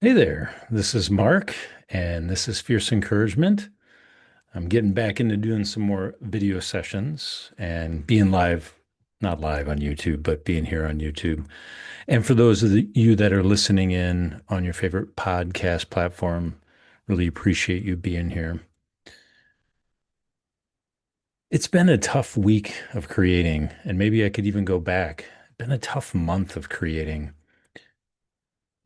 Hey there, this is Mark, and this is Fierce Encouragement. I'm getting back into doing some more video sessions and being live, not live on YouTube, but being here on YouTube. And for those of you that are listening in on your favorite podcast platform, really appreciate you being here. It's been a tough week of creating, and maybe I could even go back. It's been a tough month of creating.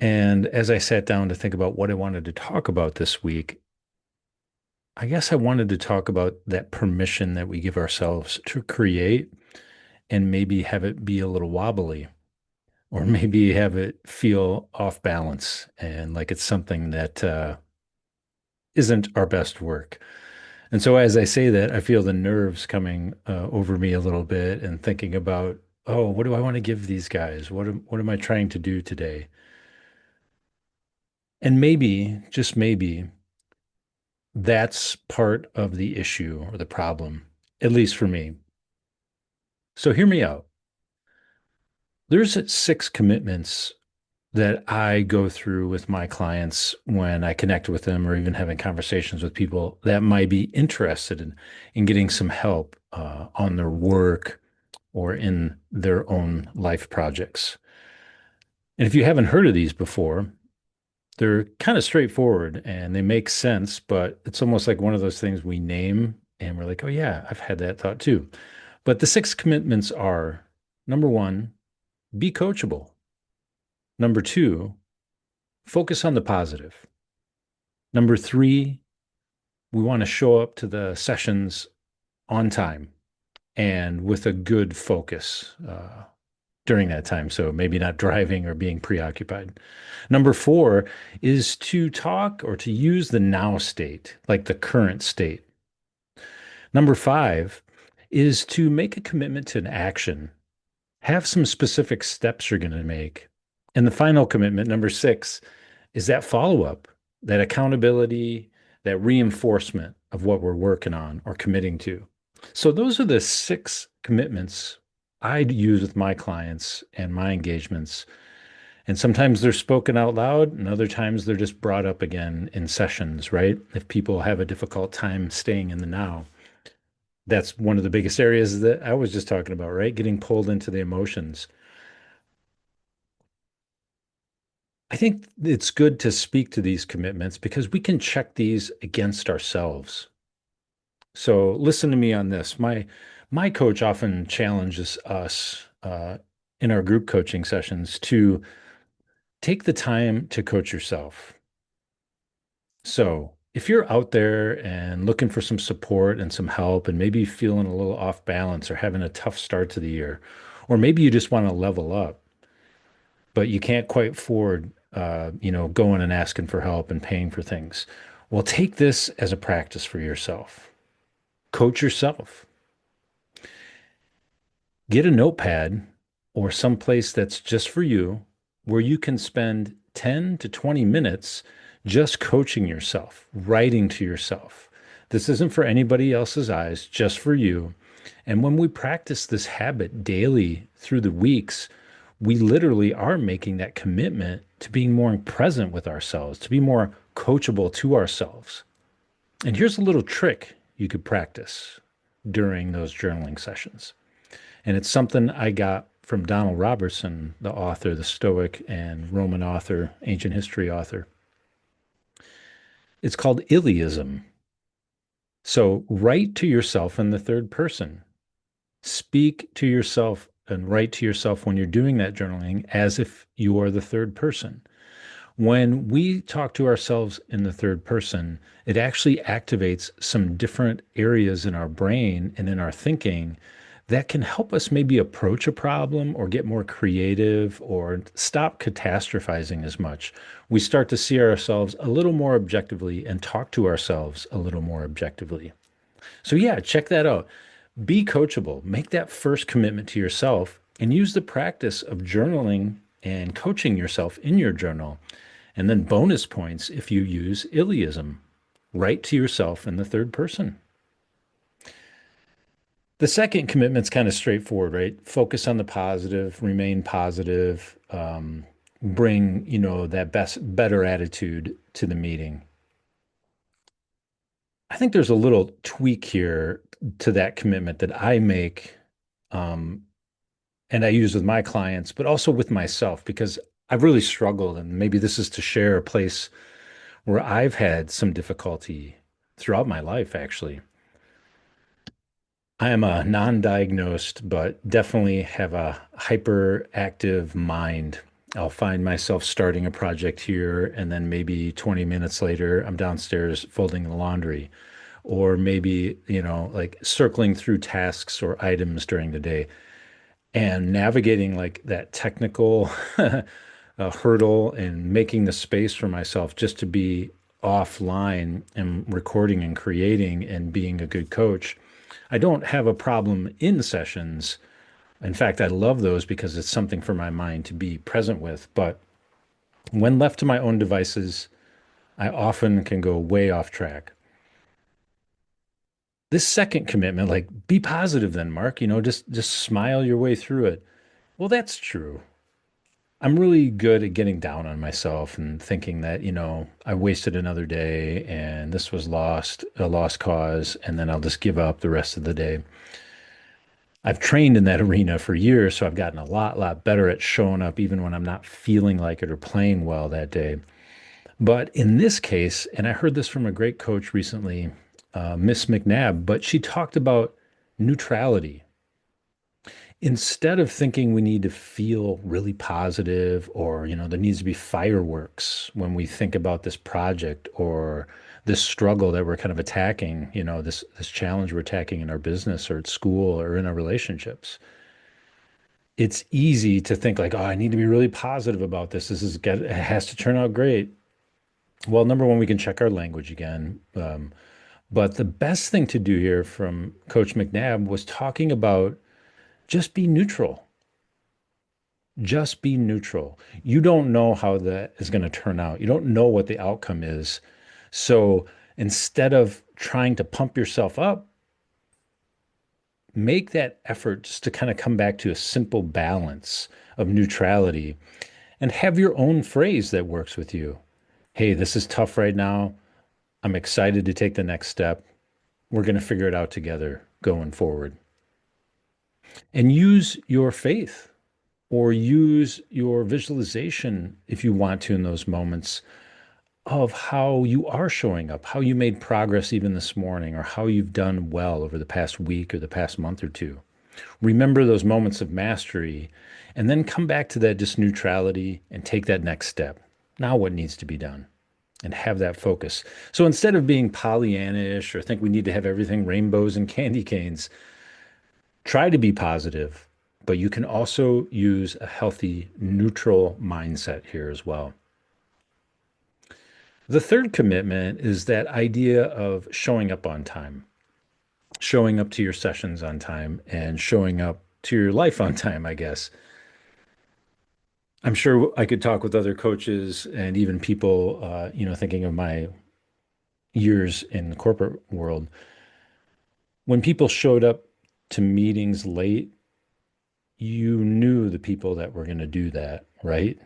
And as I sat down to think about what I wanted to talk about this week, I guess I wanted to talk about that permission that we give ourselves to create and maybe have it be a little wobbly or maybe have it feel off balance and like it's something that isn't our best work. And so as I say that, I feel the nerves coming over me a little bit and thinking about, oh, what do I want to give these guys? What am I trying to do today? And maybe, just maybe, that's part of the issue or the problem, at least for me. So hear me out. There's six commitments that I go through with my clients when I connect with them or even having conversations with people that might be interested in getting some help on their work or in their own life projects. And if you haven't heard of these before, they're kind of straightforward and they make sense, but it's almost like one of those things we name and we're like, oh, yeah, I've had that thought too. But the six commitments are number one, be coachable. Number two, focus on the positive. Number three, we want to show up to the sessions on time and with a good focus during that time. So maybe not driving or being preoccupied. Number four is to talk or to use the now state, like the current state. Number five is to make a commitment to an action, have some specific steps you're going to make. And the final commitment, number six, is that follow up, that accountability, that reinforcement of what we're working on or committing to. So those are the six commitments I use with my clients and my engagements. And sometimes they're spoken out loud, and other times they're just brought up again in sessions, right? If people have a difficult time staying in the now. That's one of the biggest areas that I was just talking about, right? Getting pulled into the emotions. I think it's good to speak to these commitments because we can check these against ourselves. So listen to me on this. My coach often challenges us in our group coaching sessions to take the time to coach yourself. So if you're out there and looking for some support and some help and maybe feeling a little off balance or having a tough start to the year, or maybe you just want to level up, but you can't quite afford, going and asking for help and paying for things. Well, take this as a practice for yourself. Coach yourself. Get a notepad or some place that's just for you where you can spend 10 to 20 minutes just coaching yourself, writing to yourself. This isn't for anybody else's eyes, just for you. And when we practice this habit daily through the weeks, we literally are making that commitment to being more present with ourselves, to be more coachable to ourselves. And here's a little trick you could practice during those journaling sessions. And it's something I got from Donald Robertson, the author, the Stoic and Roman author, ancient history author. It's called iliism. So write to yourself in the third person. Speak to yourself and write to yourself when you're doing that journaling as if you are the third person. When we talk to ourselves in the third person, it actually activates some different areas in our brain and in our thinking that can help us maybe approach a problem or get more creative or stop catastrophizing as much. We start to see ourselves a little more objectively and talk to ourselves a little more objectively. So, yeah, check that out. Be coachable. Make that first commitment to yourself and use the practice of journaling and coaching yourself in your journal. And then bonus points if you use iliism. Write to yourself in the third person. The second commitment's kind of straightforward, right? Focus on the positive, remain positive. bring, that better attitude to the meeting. I think there's a little tweak here to that commitment that I make, um, and I use with my clients, but also with myself because I've really struggled. And maybe this is to share a place where I've had some difficulty throughout my life, actually. I am a non-diagnosed, but definitely have a hyperactive mind. I'll find myself starting a project here, and then maybe 20 minutes later, I'm downstairs folding the laundry, or maybe, like circling through tasks or items during the day and navigating like that technical hurdle and making the space for myself just to be offline and recording and creating and being a good coach. I don't have a problem in sessions. In fact, I love those because it's something for my mind to be present with. But when left to my own devices, I often can go way off track. This second commitment, like be positive then, Mark, just smile your way through it. Well, that's true. I'm really good at getting down on myself and thinking that, I wasted another day and this was a lost cause, and then I'll just give up the rest of the day. I've trained in that arena for years, so I've gotten a lot better at showing up even when I'm not feeling like it or playing well that day. But in this case, and I heard this from a great coach recently, Miss McNabb, but she talked about neutrality. Instead of thinking we need to feel really positive or, there needs to be fireworks when we think about this project or this struggle that we're kind of attacking, this challenge we're attacking in our business or at school or in our relationships. It's easy to think like, oh, I need to be really positive about this. It has to turn out great. Well, number one, we can check our language again. But the best thing to do here from Coach McNabb was talking about just be neutral. Just be neutral. You don't know how that is going to turn out. You don't know what the outcome is. So instead of trying to pump yourself up, make that effort just to kind of come back to a simple balance of neutrality and have your own phrase that works with you. Hey, this is tough right now. I'm excited to take the next step. We're going to figure it out together going forward. And use your faith or use your visualization if you want to in those moments of how you are showing up, how you made progress even this morning, or how you've done well over the past week or the past month or two. Remember those moments of mastery and then come back to that just neutrality and take that next step. Now, what needs to be done? And have that focus. So instead of being Pollyannish or think we need to have everything rainbows and candy canes, try to be positive, but you can also use a healthy, neutral mindset here as well. The third commitment is that idea of showing up on time, showing up to your sessions on time, and showing up to your life on time, I guess. I'm sure I could talk with other coaches and even people, thinking of my years in the corporate world. When people showed up to meetings late, you knew the people that were going to do that, right?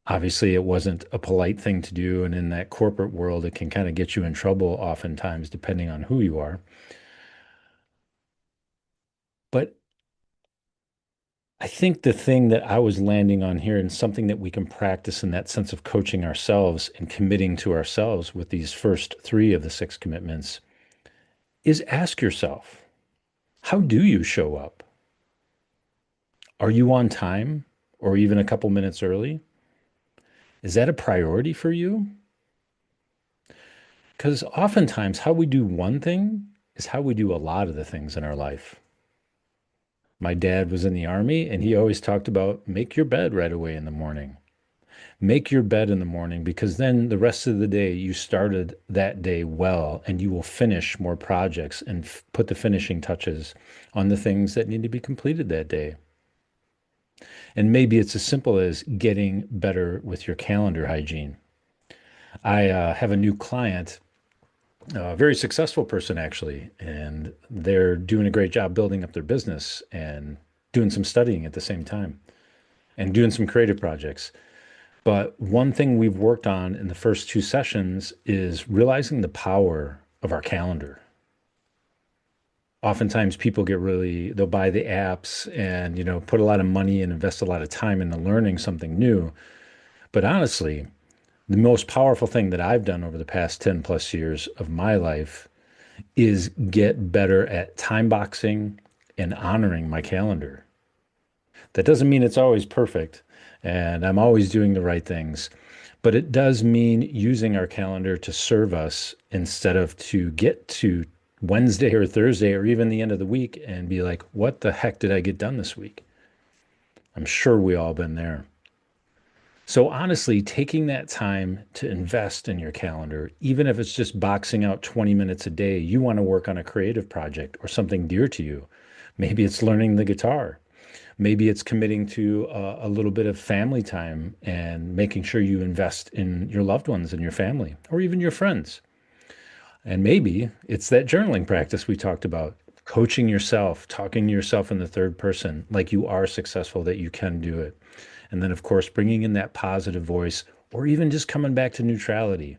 Obviously, it wasn't a polite thing to do. And in that corporate world, it can kind of get you in trouble oftentimes, depending on who you are. But I think the thing that I was landing on here and something that we can practice in that sense of coaching ourselves and committing to ourselves with these first three of the six commitments is ask yourself, how do you show up? Are you on time or even a couple minutes early? Is that a priority for you? Because oftentimes, how we do one thing is how we do a lot of the things in our life. My dad was in the army and he always talked about make your bed right away in the morning. Make your bed in the morning because then the rest of the day you started that day well and you will finish more projects and put the finishing touches on the things that need to be completed that day. And maybe it's as simple as getting better with your calendar hygiene. I have a new client, a very successful person actually, and they're doing a great job building up their business and doing some studying at the same time. and doing some creative projects. But one thing we've worked on in the first two sessions is realizing the power of our calendar. Oftentimes people they'll buy the apps and, put a lot of money and invest a lot of time into learning something new. But honestly, the most powerful thing that I've done over the past 10 plus years of my life is get better at time boxing and honoring my calendar. That doesn't mean it's always perfect and I'm always doing the right things, but it does mean using our calendar to serve us instead of to get to Wednesday or Thursday or even the end of the week and be like, what the heck did I get done this week? I'm sure we all been there. So honestly, taking that time to invest in your calendar, even if it's just boxing out 20 minutes a day, you want to work on a creative project or something dear to you. Maybe it's learning the guitar. Maybe it's committing to a little bit of family time and making sure you invest in your loved ones and your family or even your friends. And maybe it's that journaling practice we talked about, coaching yourself, talking to yourself in the third person, like you are successful, that you can do it. And then, of course, bringing in that positive voice, or even just coming back to neutrality,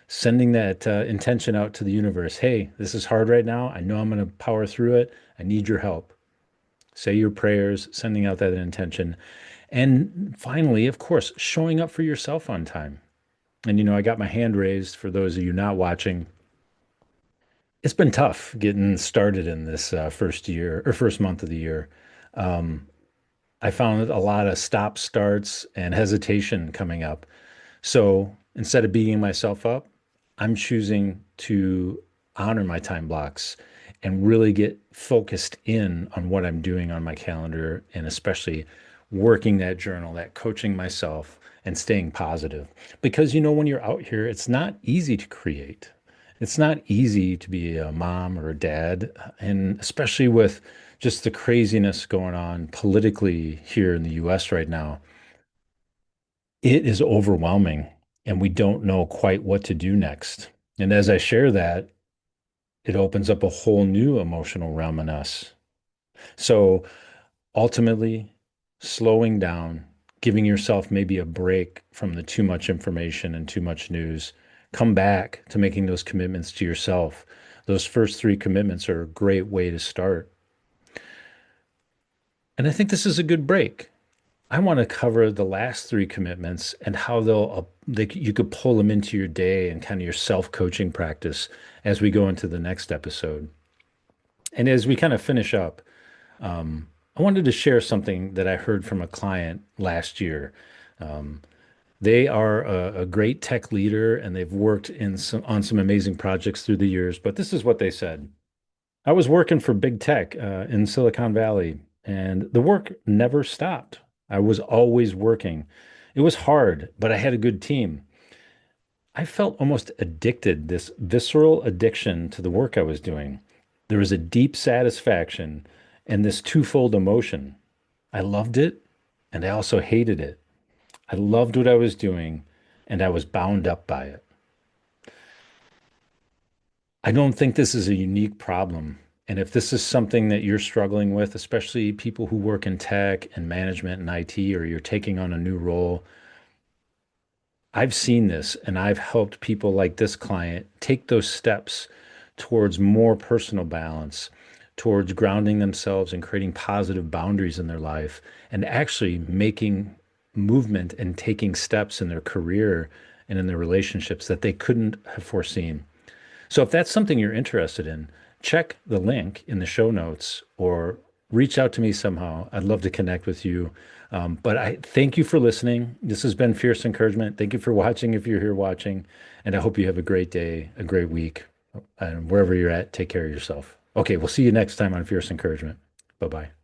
sending that intention out to the universe. Hey, this is hard right now. I know I'm going to power through it. I need your help. Say your prayers, sending out that intention. And finally, of course, showing up for yourself on time. And, I got my hand raised for those of you not watching. It's been tough getting started in this first year or first month of the year. Um, I found a lot of stop starts and hesitation coming up. So instead of beating myself up, I'm choosing to honor my time blocks and really get focused in on what I'm doing on my calendar and especially working that journal, that coaching myself and staying positive. Because, when you're out here, it's not easy to create. It's not easy to be a mom or a dad, and especially with just the craziness going on politically here in the US right now, it is overwhelming and we don't know quite what to do next. And as I share that, it opens up a whole new emotional realm in us. So ultimately, slowing down, giving yourself maybe a break from the too much information and too much news, come back to making those commitments to yourself. Those first three commitments are a great way to start. And I think this is a good break. I want to cover the last three commitments and how you could pull them into your day and kind of your self-coaching practice as we go into the next episode. And as we kind of finish up, I wanted to share something that I heard from a client last year. Um, they are a great tech leader and they've worked on some amazing projects through the years. But this is what they said. I was working for big tech in Silicon Valley, and the work never stopped. I was always working. It was hard, but I had a good team. I felt almost addicted, this visceral addiction to the work I was doing. There was a deep satisfaction and this twofold emotion. I loved it, and I also hated it. I loved what I was doing, and I was bound up by it. I don't think this is a unique problem. And if this is something that you're struggling with, especially people who work in tech and management and IT, or you're taking on a new role, I've seen this and I've helped people like this client take those steps towards more personal balance, towards grounding themselves and creating positive boundaries in their life, and actually making movement and taking steps in their career and in their relationships that they couldn't have foreseen. So if that's something you're interested in, check the link in the show notes or reach out to me somehow. I'd love to connect with you. But I thank you for listening. This has been Fierce Encouragement. Thank you for watching if you're here watching. And I hope you have a great day, a great week. And wherever you're at, take care of yourself. Okay, we'll see you next time on Fierce Encouragement. Bye bye.